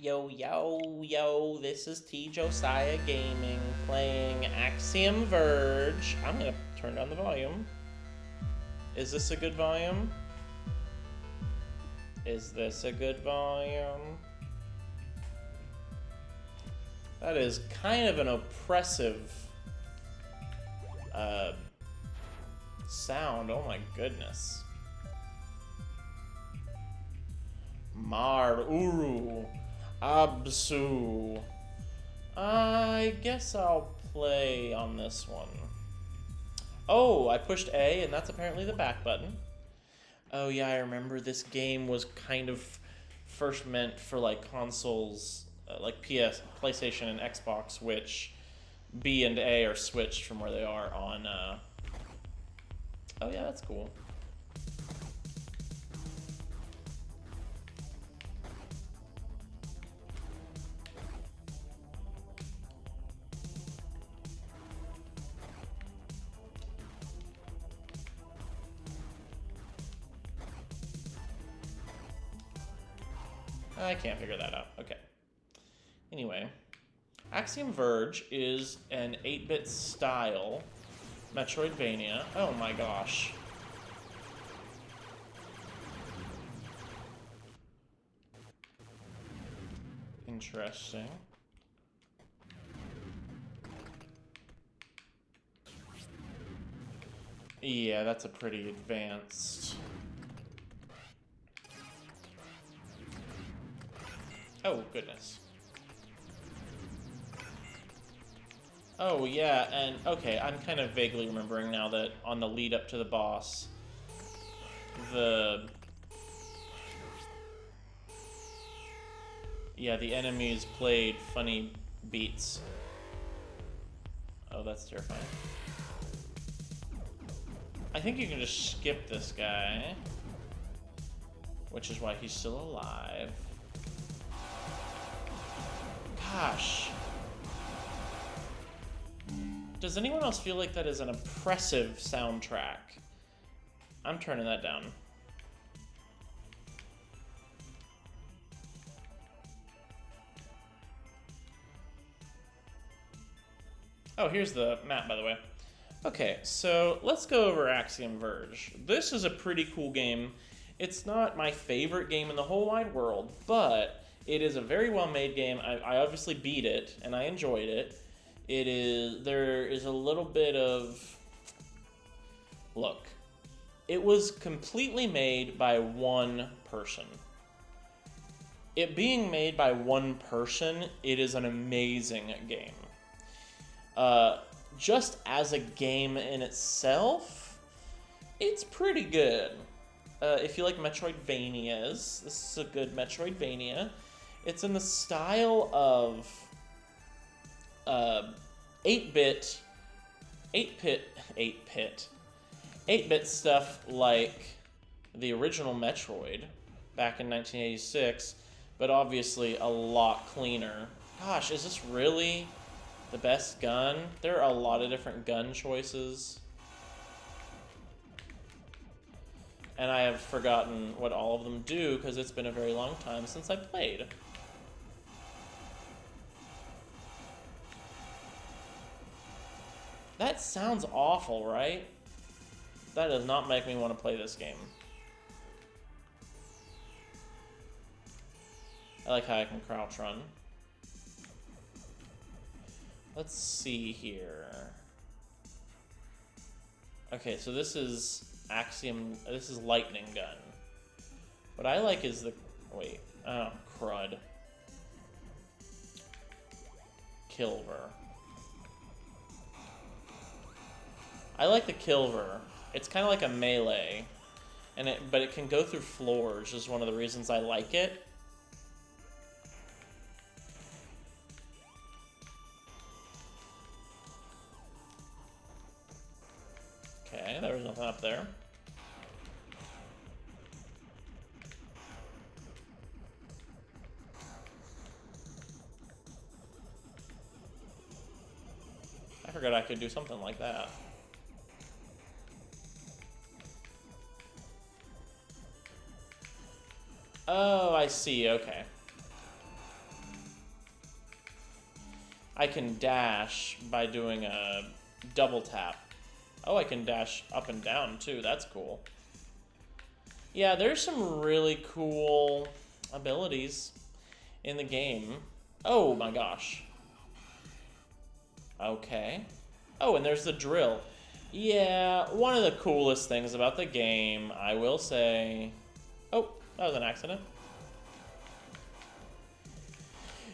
Yo, yo, yo, this is T. Josiah Gaming playing Axiom Verge. I'm gonna turn down the volume. Is this a good volume? Is this a good volume? That is kind of an oppressive sound. Oh my goodness. Mar Uru Absu. I guess I'll play on this one. Oh, I pushed A, and that's apparently the back button. Oh yeah, I remember this game was kind of first meant for like consoles, like PlayStation and Xbox, which B and A are switched from where they are on. Oh yeah, that's cool. I can't figure that out. Okay. Anyway, Axiom Verge is an 8-bit style Metroidvania. Oh my gosh. Interesting. Yeah, that's a pretty advanced. Oh, goodness. Oh, yeah, and okay, I'm kind of vaguely remembering now that on the lead up to the boss, the enemies played funny beats. Oh, that's terrifying. I think you can just skip this guy, which is why he's still alive. Gosh. Does anyone else feel like that is an oppressive soundtrack? I'm turning that down. Oh, here's the map, by the way. Okay, so let's go over Axiom Verge. This is a pretty cool game. It's not my favorite game in the whole wide world, but it is a very well-made game. I obviously beat it, and I enjoyed it. There is a little bit of... Look, it was completely made by one person. It being made by one person, it is an amazing game. Just as a game in itself, it's pretty good. If you like Metroidvanias, this is a good Metroidvania. It's in the style of 8-bit stuff like the original Metroid back in 1986, but obviously a lot cleaner. Gosh, is this really the best gun? There are a lot of different gun choices. And I have forgotten what all of them do because it's been a very long time since I played. That sounds awful, right? That does not make me want to play this game. I like how I can crouch run. Let's see here. Okay, so this is Axiom, this is Lightning Gun. What I like is the, wait, oh, crud. Kilver. I like the Kilver. It's kind of like a melee, but it can go through floors, is one of the reasons I like it. Okay, there was nothing up there. I forgot I could do something like that. Oh, I see, okay. I can dash by doing a double tap. Oh, I can dash up and down too. That's cool. Yeah, there's some really cool abilities in the game. Oh my gosh. Okay. Oh, and there's the drill. Yeah, one of the coolest things about the game, I will say... Oh, that was an accident.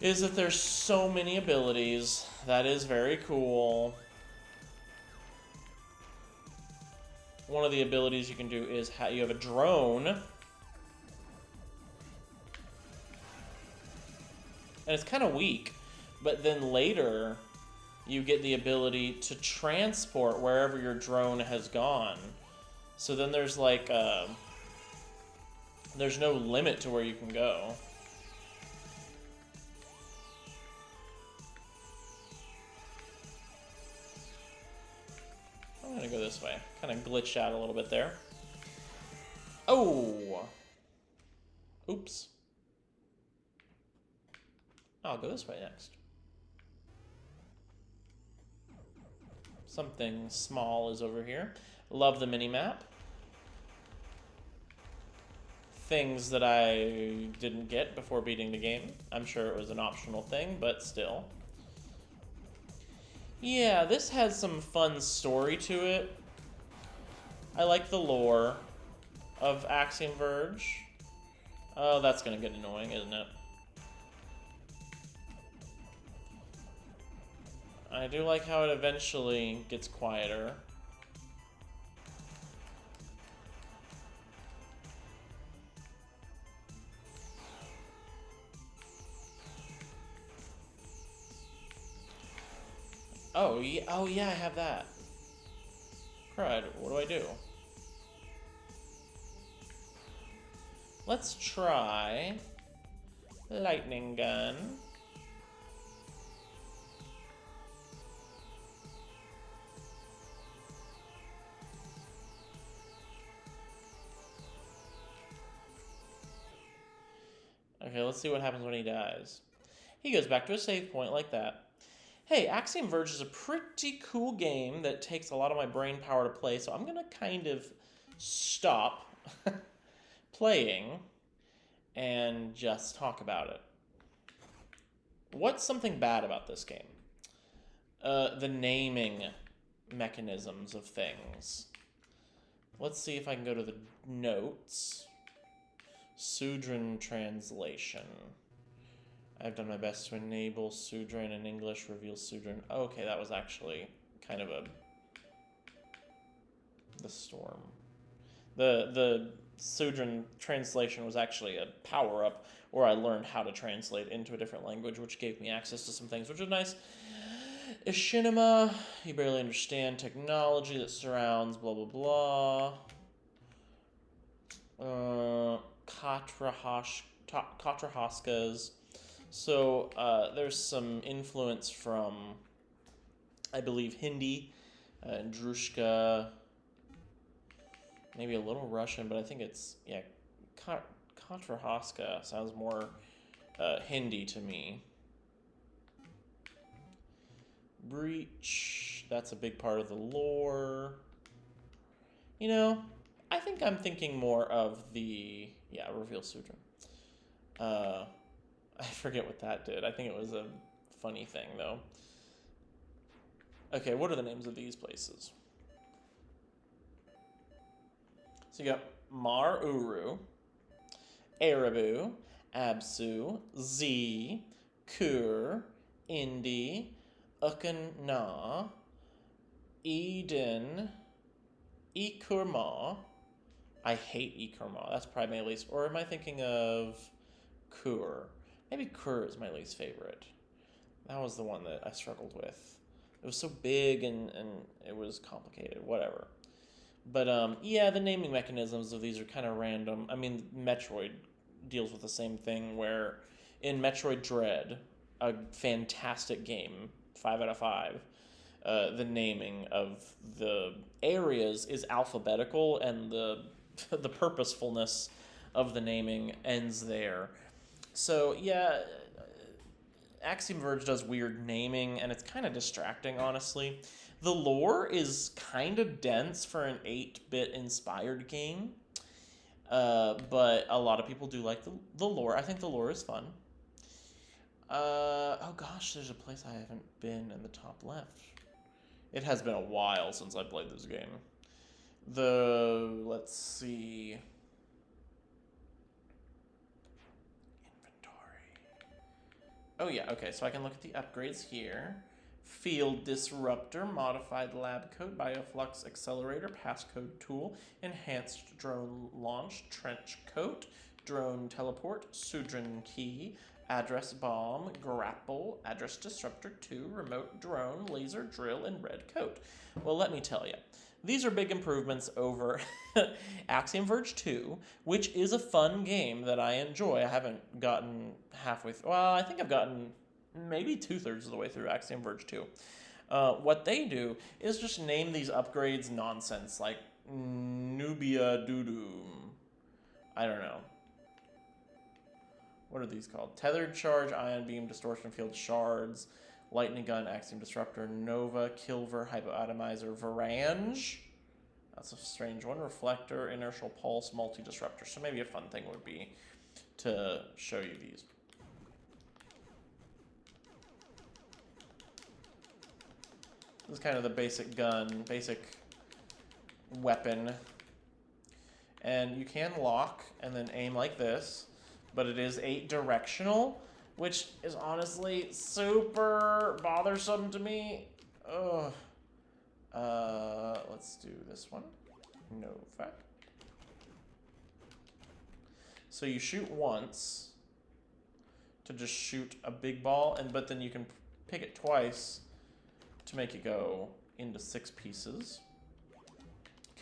Is that there's so many abilities. That is very cool. One of the abilities you can do is you have a drone. And it's kind of weak. But then later, you get the ability to transport wherever your drone has gone. So then there's like there's no limit to where you can go. I'm gonna go this way. Kind of glitched out a little bit there. Oh! Oops. I'll go this way next. Something small is over here. Love the mini-map. Things that I didn't get before beating the game. I'm sure it was an optional thing, but still. Yeah, this has some fun story to it. I like the lore of Axiom Verge. Oh, that's gonna get annoying, isn't it? I do like how it eventually gets quieter. Oh yeah, I have that. Crud, what do I do? Let's try lightning gun. Okay, let's see what happens when he dies. He goes back to a save point like that. Hey, Axiom Verge is a pretty cool game that takes a lot of my brain power to play, so I'm going to kind of stop playing and just talk about it. What's something bad about this game? The naming mechanisms of things. Let's see if I can go to the notes. Sudran translation. I've done my best to enable Sudran in English, reveal Sudran. Oh, okay, that was actually kind of the storm. The Sudran translation was actually a power-up where I learned how to translate into a different language, which gave me access to some things, which was nice. Ishinima, you barely understand technology that surrounds blah blah blah. Katrahaskas. So there's some influence from, I believe, Hindi, Drushka, maybe a little Russian, but I think it's, yeah, Katrahaska sounds more Hindi to me. Breach, that's a big part of the lore. You know, I think I'm thinking more of the, yeah, reveal Sudran. I forget what that did. I think it was a funny thing, though. Okay, what are the names of these places? So you got Mar Uru, Arabu, Absu, Z, Kur, Indi, Ukan Na, Eden, Ikurma. I hate Ikurma. That's probably my least. Or am I thinking of Kur? Maybe Kur is my least favorite. That was the one that I struggled with. It was so big and it was complicated. Whatever. But yeah, the naming mechanisms of these are kind of random. I mean, Metroid deals with the same thing where in Metroid Dread, a fantastic game, 5 out of 5, the naming of the areas is alphabetical and the purposefulness of the naming ends there. So yeah, Axiom Verge does weird naming, and it's kind of distracting, honestly. The lore is kind of dense for an 8-bit inspired game, but a lot of people do like the lore. I think the lore is fun. Oh gosh, there's a place I haven't been in the top left. It has been a while since I played this game. Let's see. Oh yeah, okay, so I can look at the upgrades here. Field Disruptor, Modified Lab Coat, Bioflux Accelerator, Passcode Tool, Enhanced Drone Launch, Trench Coat, Drone Teleport, Sudrin Key, Address Bomb, Grapple, Address Disruptor 2, Remote Drone, Laser Drill, and Red Coat. Well, let me tell you. These are big improvements over Axiom Verge 2, which is a fun game that I enjoy. I haven't gotten halfway through. Well, I think I've gotten maybe 2/3 of the way through Axiom Verge 2. What they do is just name these upgrades nonsense, like Nubia Doodoo. I don't know. What are these called? Tethered Charge, Ion Beam, Distortion Field, Shards, Lightning Gun, Axiom Disruptor, Nova, Kilver, Hypoatomizer, Varange. That's a strange one. Reflector, Inertial Pulse, Multi-Disruptor. So maybe a fun thing would be to show you these. This is kind of the basic gun, basic weapon. And you can lock and then aim like this, but it is 8-directional, which is honestly super bothersome to me. Ugh. Let's do this one. Nova. So you shoot once to just shoot a big ball, but then you can pick it twice to make it go into 6 pieces.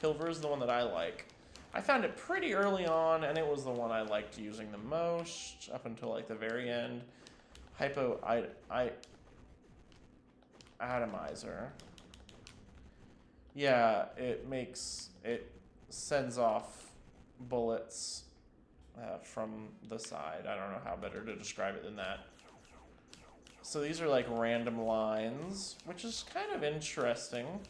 Kilver is the one that I like. I found it pretty early on, and it was the one I liked using the most up until like the very end. Atomizer. Yeah, it sends off bullets from the side. I don't know how better to describe it than that. So these are like random lines, which is kind of interesting.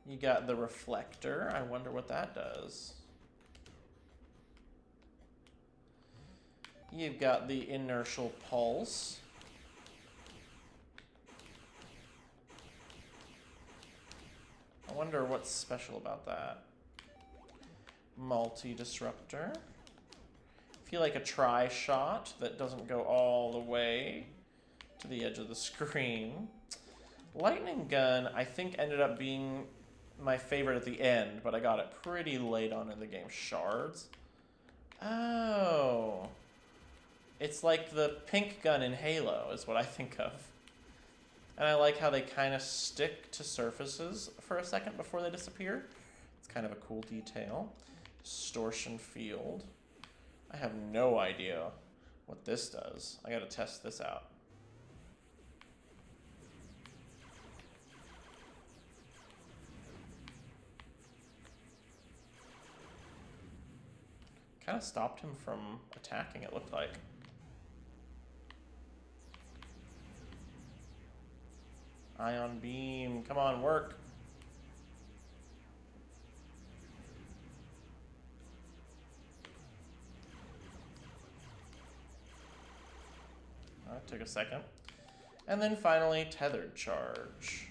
You got the reflector. I wonder what that does. You've got the inertial pulse. I wonder what's special about that. Multi-disruptor. Feel like a tri-shot that doesn't go all the way to the edge of the screen. Lightning gun, I think, ended up being my favorite at the end, but I got it pretty late on in the game. Shards. Oh. It's like the pink gun in Halo is what I think of. And I like how they kind of stick to surfaces for a second before they disappear. It's kind of a cool detail. Distortion field. I have no idea what this does. I gotta test this out. Kind of stopped him from attacking, it looked like. Ion beam, come on, work. That took a second. And then finally, tethered charge.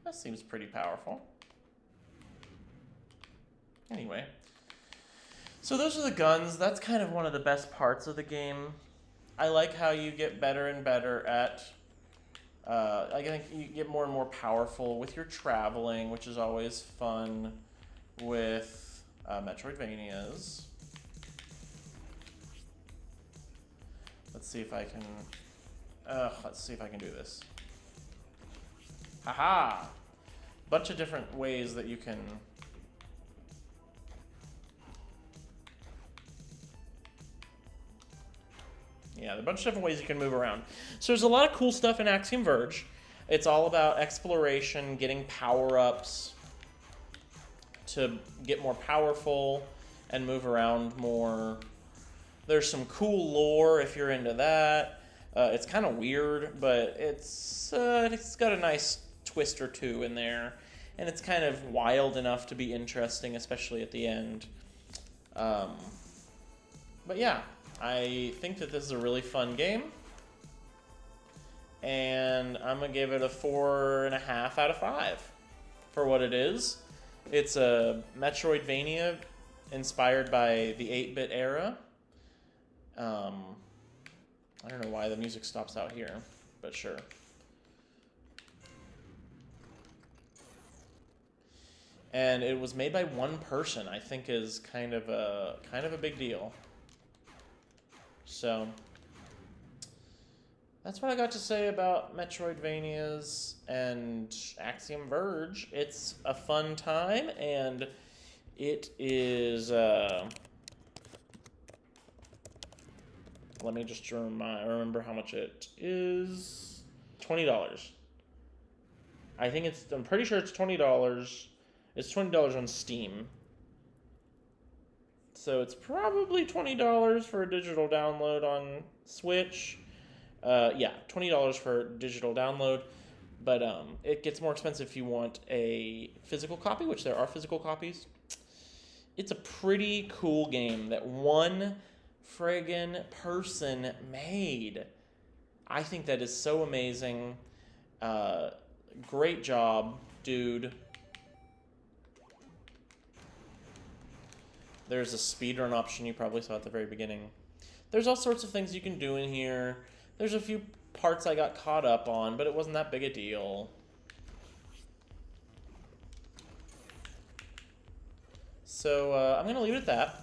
That seems pretty powerful. Anyway. So those are the guns. That's kind of one of the best parts of the game. I like how you get better and better at... I think you get more and more powerful with your traveling, which is always fun with Metroidvanias. Let's see if I can... let's see if I can do this. Haha! Bunch of different ways that you can... Yeah, there are a bunch of different ways you can move around. So there's a lot of cool stuff in Axiom Verge. It's all about exploration, getting power-ups, to get more powerful and move around more. There's some cool lore if you're into that. It's kind of weird, but it's got a nice twist or two in there, and it's kind of wild enough to be interesting, especially at the end. But yeah, I think that this is a really fun game, and I'm gonna give it a 4.5 out of 5 for what it is. It's a Metroidvania inspired by the 8-bit era. I don't know why the music stops out here, but sure. And it was made by one person, I think is kind of a big deal. So that's what I got to say about Metroidvanias and Axiom Verge. It's a fun time, and it is let me just remember how much it is. $20. I'm pretty sure it's $20. It's $20 on Steam. So it's probably $20 for a digital download on Switch. Yeah, $20 for digital download. But it gets more expensive if you want a physical copy, which there are physical copies. It's a pretty cool game that one friggin' person made. I think that is so amazing. Great job, dude. There's a speedrun option you probably saw at the very beginning. There's all sorts of things you can do in here. There's a few parts I got caught up on, but it wasn't that big a deal. So I'm going to leave it at that.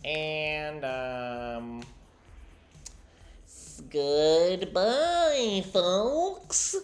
And goodbye, folks.